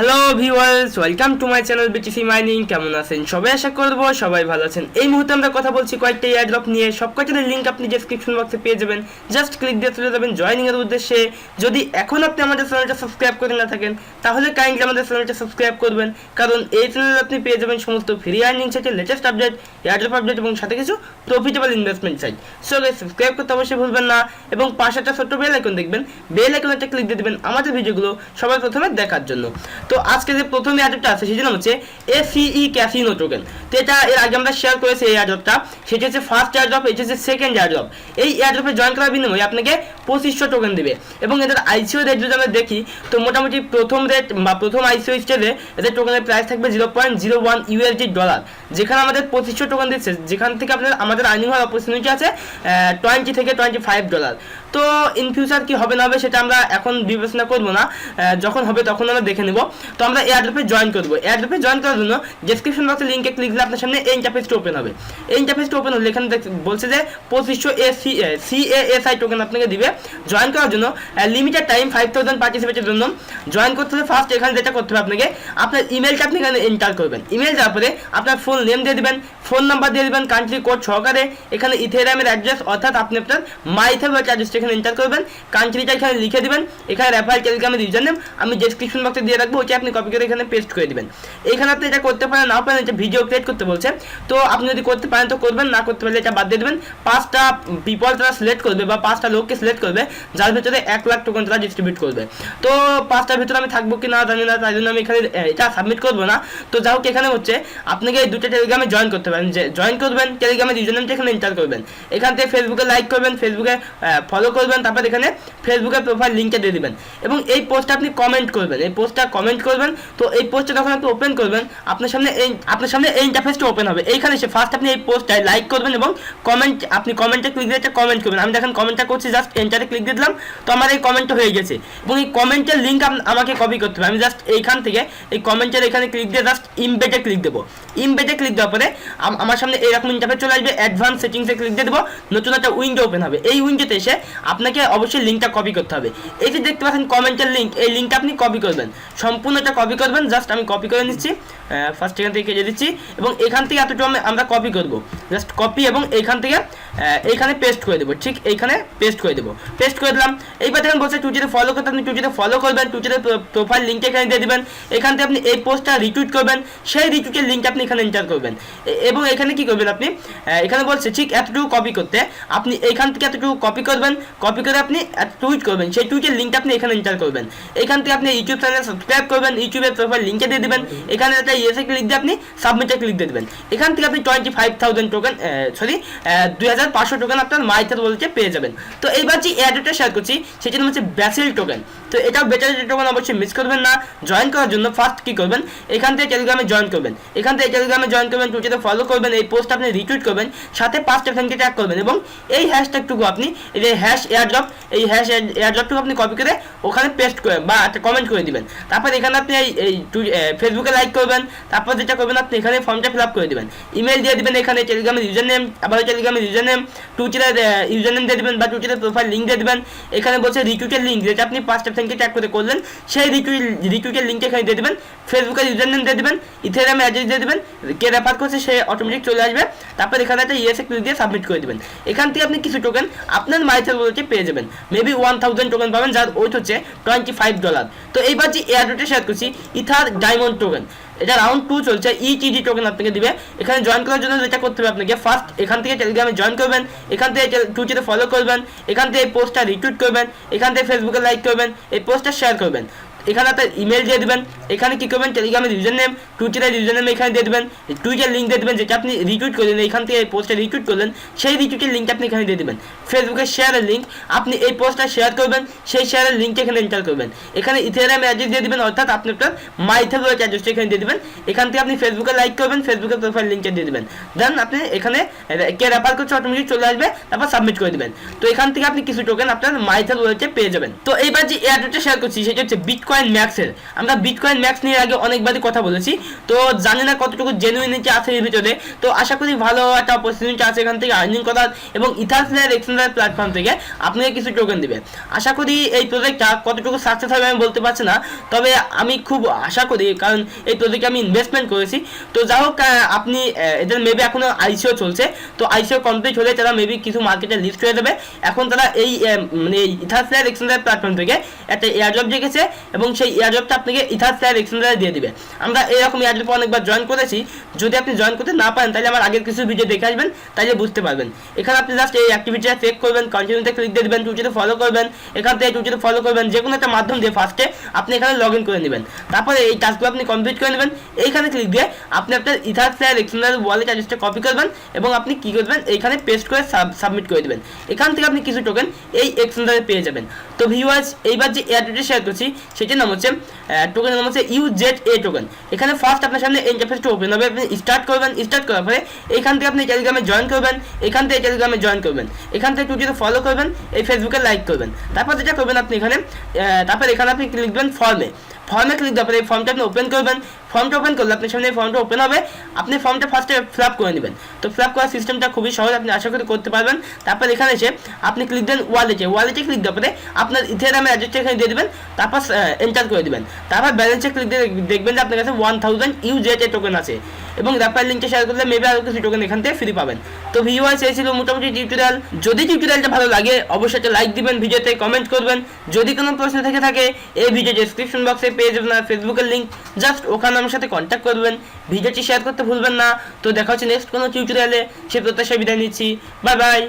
Hello viewers, welcome to my channel BTC mining. কেমন আছেন সবাই? আশা করবো সবাই ভালো আছেন। এই মুহূর্তে আমরা কথা বলছি কয়েকটা এয়ারড্রপ নিয়ে। সব কয়টার লিঙ্ক আপনি ডেসক্রিপশন বক্সে পেয়ে যাবেন। জাস্ট ক্লিক দিয়ে চলে যাবেন জয়েনিং এর উদ্দেশ্যে। যদি এখন আপনি আমাদের চ্যানেলটা সাবস্ক্রাইব করে না থাকেন তাহলে কাইন্ডলি আমাদের চ্যানেলটা সাবস্ক্রাইব করবেন, কারণ এই চ্যানেলে আপনি পেয়ে যাবেন সমস্ত ফ্রি আর্নিং সাইটের লেটেস্ট আপডেট, এয়ারড্রপ আপডেট এবং সাথে কিছু profitable investment site. So guys, subscribe করতে অবশ্যই ভুলবেন না এবং পাশে একটা ছোট্ট বেল আইকন দেখবেন, বেল আইকনটা ক্লিক দিয়ে দিবেন আমাদের ভিডিওগুলো সবার প্রথমে দেখার জন্য। তো আজকে যে প্রথম এয়ারড্রপটা আছে সেটা হচ্ছে এসিই ক্যাসিনো টোকেন। তো এটা এর আগে আমরা শেয়ার করেছি এই এয়ারড্রপটা। সেটা হচ্ছে ফার্স্ট এয়ারড্রপ, এটা হচ্ছে সেকেন্ড এয়ারড্রপ। এই এয়ারড্রপে জয়েন করার বিনিময়ে আপনাকে 2500 টোকেন দিবে এবং এদের আইসিও রেট যদি আমরা দেখি তো মোটামুটি প্রথম রেট বা প্রথম আইসিও স্টেজে এদের টোকেনের প্রাইস থাকবে 0.01 ইউএসডি ডলার, যেখানে আমাদের 2500 টোকেন দিচ্ছে, যেখান থেকে আমাদের আর্নিং হওয়ার অপরচুনিটি আছে 20 থেকে $25। তো ইন ফিউচার কি হবে না হবে সেটা আমরা এখন বিবেচনা করবো না, যখন হবে তখন আমরা দেখে নেব। তো আমরা এয়ারড্রপে জয়েন করবো। এয়ারড্রপে জয়েন করার জন্য ডেসক্রিপশন বক্সে লিঙ্কে ক্লিক দিলে আপনার সামনে এই ইন্টারফেসটা ওপেন হবে। এই ইন্টারফেসটা ওপেন হলে এখানে বলছে যে 2500 CASI টোকেন আপনাকে দিবে জয়েন করার জন্য। লিমিটেড টাইম 5000 পার্টিসিপেটের জন্য জয়েন করতে হলে ফার্স্ট এখানে যেটা করতে হবে আপনাকে, আপনার ইমেলটা আপনি এখানে এন্টার করবেন। ইমেল যাওয়ার পরে আপনার ফুল নেম দিয়ে দিবেন, ফোন নাম্বার দিয়ে দিবেন, কান্ট্রি কোড সহকারে। এখানে ইথেরিয়ামের অ্যাড্রেস অর্থাৎ আপনি আপনার মাইথের অ্যাড্রেসটা এখানে এন্টার করবেন, কান্ট্রিটা এখানে লিখে দিবেন। এখানে রেফারেল টেলিগ্রামের ইউজার নেম আমি ডেসক্রিপশন বক্সে দিয়ে রাখবো, ওইটা আপনি কপি করে এখানে পেস্ট করে দিবেন। এখানে আপনি এটা করতে পারেন, না পারেন, এটা ভিডিও ক্রিয়েট করতে বলছে। তো আপনি যদি করতে পারেন তো করবেন, না করতে পারলে এটা বাদ দিয়ে দেবেন। 5টা পিপল তারা সিলেক্ট করবে বা 5টা লোককে সিলেক্ট করবে যার ভিতরে 1 লাখ টোকেন তারা ডিস্ট্রিবিউট করবে। তো 5টার ভিতরে আমি থাকবো কি না জানি না, তাই জন্য আমি এখানে এটা সাবমিট করবো না। তো যাই হোক, এখানে হচ্ছে আপনাকে এই দুটো টেলিগ্রামে জয়েন করতে পারেন। যে জয়েন করবেন, টেলিগ্রামের ইউজার নেমটা এখানে এন্টার করবেন। এখান থেকে ফেসবুকে লাইক করবেন, ফেসবুকে ফলো করবেন, তারপর এখানে ফেসবুকের প্রোফাইল লিঙ্কটা দিয়ে দিবেন এবং এই পোস্টটা আপনি কমেন্ট করবেন। এই পোস্টটা কমেন্ট করবেন। তো এই পোস্টটা যখন আপনি ওপেন করবেন আপনার সামনে এই ইন্টারফেসটা ওপেন হবে। এইখানে এসে ফার্স্ট আপনি এই পোস্টটায় লাইক করবেন এবং আপনি কমেন্টে ক্লিক দিয়ে কমেন্ট করবেন। আমি দেখেন কমেন্টটা করছি, জাস্ট এন্টারে ক্লিক দিয়ে দিলাম, তো আমার এই কমেন্টটা হয়ে গেছে এবং এই কমেন্টের লিঙ্ক আমাকে কপি করতে হবে। আমি জাস্ট এইখান থেকে এই কমেন্টের এখানে ক্লিক দিয়ে জাস্ট ইমবেডে ক্লিক দেবো। ইমবেডে ক্লিক দেওয়ার পরে আমার সামনে এইরকম ইন্টারফেস চলে আসবে। অ্যাডভান্স সেটিংসে ক্লিক দিয়ে দেবো, নতুন একটা উইন্ডো ওপেন হবে। এই উইন্ডোতে এসে আপনাকে অবশ্যই লিঙ্কটা কপি করতে হবে। এই যে দেখতে পাচ্ছেন কমেন্টের লিঙ্ক, এই লিঙ্কটা আপনি কপি করবেন, সম্পূর্ণটা কপি করবেন। জাস্ট আমি কপি করে নিচ্ছি, ফার্স্ট এখান থেকে কেটে দিচ্ছি এবং এখান থেকে এতটুকু আমরা কপি করব। জাস্ট কপি এবং এইখান থেকে এইখানে পেস্ট করে দেবো। ঠিক এইখানে পেস্ট করে দেবো, পেস্ট করে দিলাম। এইবার দেখেন বলছে টুইটারে ফলো করতে, আপনি টুইটারে ফলো করবেন, টুইটারের প্রোফাইল লিঙ্কটা এখানে দিয়ে দেবেন। এখান থেকে আপনি এই পোস্টটা রিটুইট করবেন, সেই রিটুইটের লিঙ্কটা আপনি এখানে এন্টার করবেন এবং এখানে কি করবেন আপনি, এখানে বলছে ঠিক এতটুকু কপি করতে আপনি এইখান থেকে এতটুকু কপি করবেন, কপি করে আপনি টুইট করবেন, সেই টুইটের লিঙ্কটা আপনি এখানে এন্টার করবেন। এখান থেকে আপনি ইউটিউব চ্যানেল সাবস্ক্রাইব করবেন, ইউটিউবের প্রোফাইল লিঙ্কে দিয়ে দেবেন। এখানে একটা ইয়েসে ক্লিক দিয়ে আপনি সাবমিটে ক্লিক দিয়ে দেবেন। এখান থেকে আপনি 25,000 টোকেন 2500 টোকেন আপনার মাইথের বলতে পেয়ে যাবেন। তো এইবার যে এয়ারড্রপটা শেয়ার করছি সেটা হচ্ছে ব্যাসিল টোকেন। তো এটাও বেটার টোকেন, অবশ্যই মিস করবেন না। জয়েন করার জন্য ফার্স্ট কি করবেন, এখান থেকে টেলিগ্রামে জয়েন করবেন। এখান থেকে টেলিগ্রামে জয়েন করবেন, টুইটারে ফলো করবেন, এই পোস্ট আপনি রিটুইট করবেন, সাথে 5টা ফ্রেন্ডকে ট্যাগ করবেন এবং এই হ্যাশট্যাগটুকু আপনি এই যে হ্যাশ এয়ারড্রপ, এই হ্যাশ এয়ারড্রপটুকু আপনি কপি করে ওখানে পেস্ট করে বা একটা কমেন্ট করে দিবেন। তারপর এখানে আপনি এই ফেসবুকে লাইক করবেন। তারপর যেটা করবেন আপনি এখানে ফর্মটা ফিল আপ করে দিবেন, ইমেল দিয়ে দিবেন, এখানে টেলিগ্রামের ইউজার নেম, আবার টেলিগ্রামের ইউজার নেম, টুইটারের ইউজার নেম দিয়ে দিবেন বা টুইটারের প্রোফাইল লিঙ্ক দিয়ে দিবেন। এখানে বলছে রিটুইটের লিঙ্ক, যেটা আপনি 5টা ফ্রেন্ডকে ট্যাগ করে করলেন, সেই রিটুইটের লিঙ্কটা এখানে দিয়ে দিবেন, ফেসবুকের ইউজার নেম দিয়ে দিবেন, ইথেরিয়াম অ্যাড্রেস দিয়ে দিবেন, কে রেফার করছে সে অটোমেটিক চলে আসবে। তারপর এখানে একটা ইয়েসে ক্লিক দিয়ে সাবমিট করে দিবেন। এখান থেকে আপনি কিছু টোকেন আপনার মাইথের বলতে পেয়ে যাবেন, মেবি 1000 টোকেন পাবেন, যার ওয়েট হচ্ছে $25। তো এইবার যে এয়ারড্রপটা শেয়ার করছি ইথার ডায়মন্ড টোকেন, এটা রাউন্ড 2 চলছে। ইটিডি টোকেন আপনাকে দিবে। এখানে জয়েন করার জন্য যেটা করতে হবে আপনাকে, ফার্স্ট এখান থেকে টেলিগ্রামে জয়েন করবেন, এখান থেকে টুইটারে ফলো করবেন, এখান থেকে এই পোস্টটা রিটুইট করবেন, এখান থেকে ফেসবুকে লাইক করবেন, এই পোস্টটা শেয়ার করবেন। এখানে আপনার ইমেল দিয়ে দেবেন, এখানে কি করবেন টেলিগ্রামের ইউজার নেম, টুইটারের ইউজার নেম এখানে দিয়ে দেবেন, টুইটার লিঙ্ক দিয়ে দেবেন যেটা আপনি রিটুইট করলেন, এখান থেকে এই পোস্টটা রিটুইট করলেন, সেই রিটুইটের লিঙ্কটা আপনি এখানে দিয়ে দেবেন। ফেসবুকের শেয়ারের লিঙ্ক, আপনি এই পোস্টটা শেয়ার করবেন, সেই শেয়ারের লিঙ্কটা এখানে এন্টার করবেন। এখানে ইথেরিয়াম অ্যাড্রেস দিয়ে দেবেন, অর্থাৎ আপনি আপনার মাইথের অ্যাড্রেসটা এখানে দিয়ে দেবেন। এখান থেকে আপনি ফেসবুকে লাইক করবেন, ফেসবুকের প্রোফাইল লিঙ্কটা দিয়ে দেবেন। দেন আপনি এখানে কে রেফার করছে অটোমেটিক চলে আসবে, তারপর সাবমিট করে দেবেন। তো এখান থেকে আপনি কিছু টোকেন আপনার মাইথের ওয়ালেটে পেয়ে যাবেন। তো এইবার যে এয়ারড্রপটা শেয়ার করছি সেটা হচ্ছে বিটকয়েন বিটকয়েন ম্যাক্সের। আমরা বিটকয়েন ম্যাক্স নিয়ে আগে অনেকবারই কথা বলেছি, তো জানি না কতটুকু জেনুইনিটি আছে এর ভিতরে। তো আশা করি ভালো একটা অপরচুনিটি আছে এখান থেকে আর্নিং করার, এবং ইথারফ্লেয়ার এক্সচেঞ্জার প্ল্যাটফর্ম থেকে আপনাকে কিছু টোকেন দিবে। আশা করি এই প্রজেক্টটা কতটুকু সাকসেস হবে আমি বলতে পারছি না, তবে আমি খুব আশা করি, কারণ এই প্রজেক্টে আমি ইনভেস্টমেন্ট করেছি। তো যাই হোক, আপনি এদের মেবি এখনো আইসিও চলছে, তো আইসিও কমপ্লিট হলে তারা মেবি কিছু মার্কেটে লিস্ট হয়ে যাবে। এখন তারা এই মানে এই ইথারফ্লেয়ার এক্সচেঞ্জার প্ল্যাটফর্ম থেকে একটা এয়ারড্রপ দেখেছে, এবং সেই এয়ারড্রপটা আপনাকে ইথারফ্লেয়ার এক্সচেঞ্জারে দিয়ে দিবে। আমরা এরকম এয়ারড্রপ অনেকবার জয়েন করেছি, যদি আপনি জয়েন করতে না পারেন তাহলে আমার আগের কিছু ভিডিও দেখে আসবেন, তাহলে বুঝতে পারবেন। এখানে আপনি জাস্ট এই অ্যাক্টিভিটিটা চেক করবেন, কন্টিনিউতে ক্লিক দিয়ে দেবেন, টুইটারে ফলো করবেন, এখান থেকে টুইটারে ফলো করবেন, যে কোনো একটা মাধ্যম দিয়ে ফার্স্টে আপনি এখানে লগ ইন করে নেবেন। তারপরে এই টাস্কগুলো আপনি কমপ্লিট করে নেবেন। এইখানে ক্লিক দিয়ে আপনি আপনার ইথারফ্লেয়ার এক্সচেঞ্জার ওয়ালেট অ্যাড্রেসটা কপি করবেন, এবং আপনি কি করবেন এইখানে পেস্ট করে সাবমিট করে দেবেন। এখান থেকে আপনি কিছু টোকেন এই এক্সচেঞ্জারে পেয়ে যাবেন। তো ভিউয়ার্স, এইবার যে এয়ারড্রপটা শেয়ার করছি সেটার নাম হচ্ছে টোকেনের নাম হচ্ছে UZA টোকেন। এখানে ফার্স্ট আপনার সামনে ইন্টারফেসটা ওপেন হবে, আপনি স্টার্ট করবেন। স্টার্ট করার পরে এইখান থেকে আপনি টেলিগ্রামে জয়েন করবেন, এখান থেকে টেলিগ্রামে জয়েন করবেন, এখান থেকে টুইটারে ফলো করবেন, এই ফেসবুকে লাইক করবেন। তারপর যেটা করবেন আপনি এখানে, তারপর এখানে আপনি ক্লিক দেবেন ফর্মে ক্লিক দেওয়ার পরে এই ফর্মটা আপনি ওপেন করবেন। ফর্মটা ওপেন করলে আপনার সামনে এই ফর্মটা ওপেন হবে, আপনি ফর্মটা ফার্স্টে ফিল আপ করে নেবেন। তো ফিল আপ করার সিস্টেমটা খুবই সহজ, আপনি আশা করি করতে পারবেন। তারপর এখানে এসে আপনি ক্লিক দেন ওয়ালেটে ক্লিক দেওয়ার পরে আপনার ইথেরিয়ামের অ্যাড্রেসটা এখানে দিয়ে দেবেন, তারপর এন্টার করে দেবেন। তারপর ব্যালেন্সে ক্লিক দিয়ে দেখবেন যে আপনার কাছে 1000 UZA টোকেন আছে, এবং রেফারেল লিঙ্কটা শেয়ার করলে মেবি আরও কিছু টোকেন এখান থেকে ফ্রি পাবেন। তো ভিউয়ার্স, এই ছিল মোটামুটি টিউটোরিয়াল। যদি টিউটোরিয়ালটা ভালো লাগে অবশ্যই একটা লাইক দিবেন, ভিডিওতে কমেন্ট করবেন। যদি কোনো প্রশ্ন থেকে থাকে এই ভিডিও ডেসক্রিপশন বক্সে পেয়ে যাবেন ফেসবুকের লিঙ্ক, জাস্ট ওখানে আমার সাথে কন্ট্যাক্ট করবেন। ভিডিওটি শেয়ার করতে ভুলবেন না। তো দেখা হচ্ছে নেক্সট কোনো টিউটোরিয়ালে, সে প্রত্যাশায় বিদায় নিচ্ছি। Bye bye.